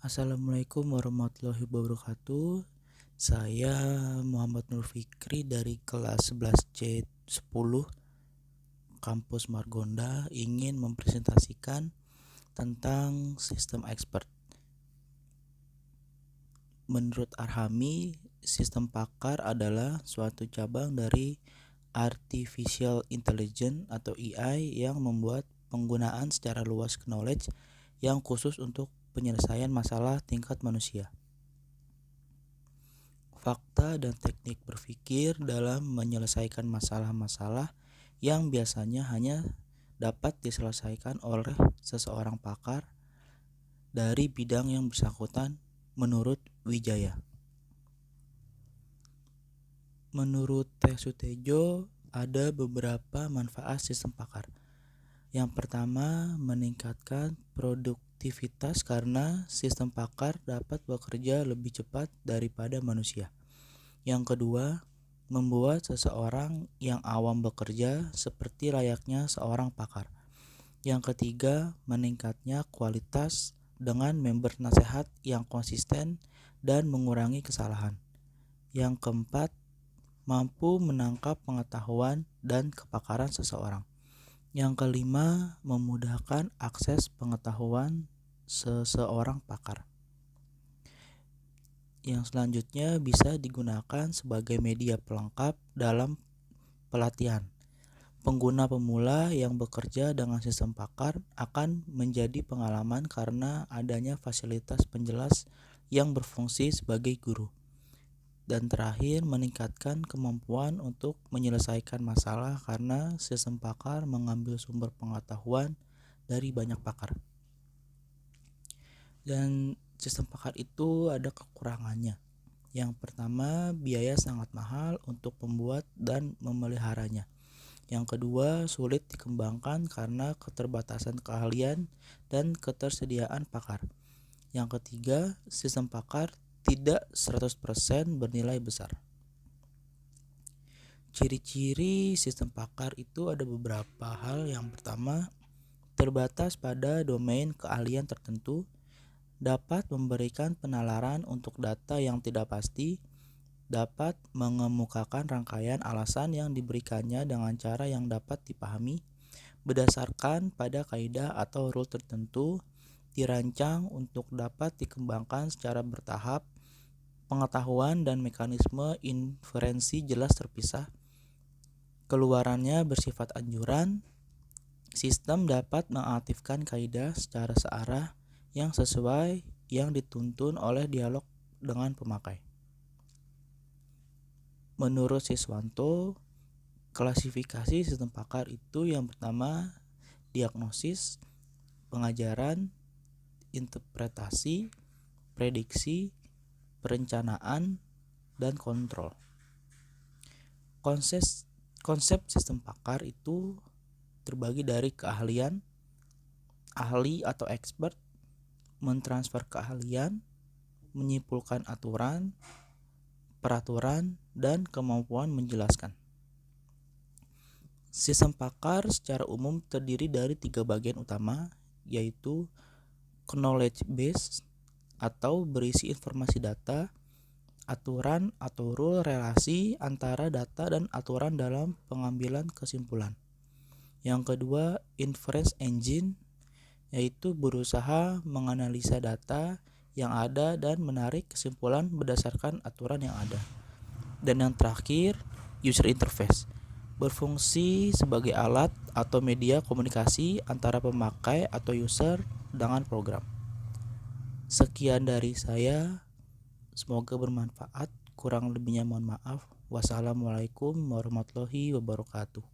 Assalamualaikum warahmatullahi wabarakatuh. Saya Muhammad Nur Fikri dari kelas 11C10 Kampus Margonda ingin mempresentasikan tentang sistem expert. Menurut Arhami, sistem pakar adalah suatu cabang dari Artificial Intelligence atau AI yang membuat penggunaan secara luas knowledge yang khusus untuk penyelesaian masalah tingkat manusia. Fakta dan teknik berpikir dalam menyelesaikan masalah-masalah yang biasanya hanya dapat diselesaikan oleh seseorang pakar dari bidang yang bersangkutan menurut Wijaya. Menurut Teh Sutejo, ada beberapa manfaat sistem pakar. Yang pertama, meningkatkan produktivitas karena sistem pakar dapat bekerja lebih cepat daripada manusia. Yang kedua, membuat seseorang yang awam bekerja seperti layaknya seorang pakar. Yang ketiga, meningkatnya kualitas dengan member nasihat yang konsisten dan mengurangi kesalahan. Yang keempat, mampu menangkap pengetahuan dan kepakaran seseorang. Yang kelima, memudahkan akses pengetahuan seseorang pakar. Yang selanjutnya bisa digunakan sebagai media pelengkap dalam pelatihan. Pengguna pemula yang bekerja dengan sistem pakar akan menjadi pengalaman karena adanya fasilitas penjelas yang berfungsi sebagai guru. Dan terakhir, meningkatkan kemampuan untuk menyelesaikan masalah karena sistem pakar mengambil sumber pengetahuan dari banyak pakar. Dan sistem pakar itu ada kekurangannya. Yang pertama, biaya sangat mahal untuk membuat dan memeliharanya. Yang kedua, sulit dikembangkan karena keterbatasan keahlian dan ketersediaan pakar. Yang ketiga, sistem pakar tidak 100% bernilai besar. Ciri-ciri sistem pakar itu ada beberapa hal. Yang pertama, terbatas pada domain keahlian tertentu, dapat memberikan penalaran untuk data yang tidak pasti, dapat mengemukakan rangkaian alasan yang diberikannya dengan cara yang dapat dipahami, berdasarkan pada kaidah atau rule tertentu, dirancang untuk dapat dikembangkan secara bertahap, pengetahuan dan mekanisme inferensi jelas terpisah, keluarannya bersifat anjuran, sistem dapat mengaktifkan kaidah secara searah yang sesuai yang dituntun oleh dialog dengan pemakai. Menurut Siswanto, klasifikasi sistem pakar itu yang pertama diagnosis, pengajaran, interpretasi, prediksi, perencanaan, dan kontrol. Konsep sistem pakar itu terbagi dari keahlian, ahli atau expert, mentransfer keahlian, menyimpulkan aturan, peraturan, dan kemampuan menjelaskan. Sistem pakar secara umum terdiri dari 3 bagian utama, yaitu knowledge base atau berisi informasi data, aturan atau rule relasi antara data dan aturan dalam pengambilan kesimpulan. Yang kedua, inference engine, yaitu berusaha menganalisa data yang ada dan menarik kesimpulan berdasarkan aturan yang ada. Dan yang terakhir, user interface, berfungsi sebagai alat atau media komunikasi antara pemakai atau user dengan program. Sekian dari saya, semoga bermanfaat. Kurang lebihnya mohon maaf. Wassalamualaikum warahmatullahi wabarakatuh.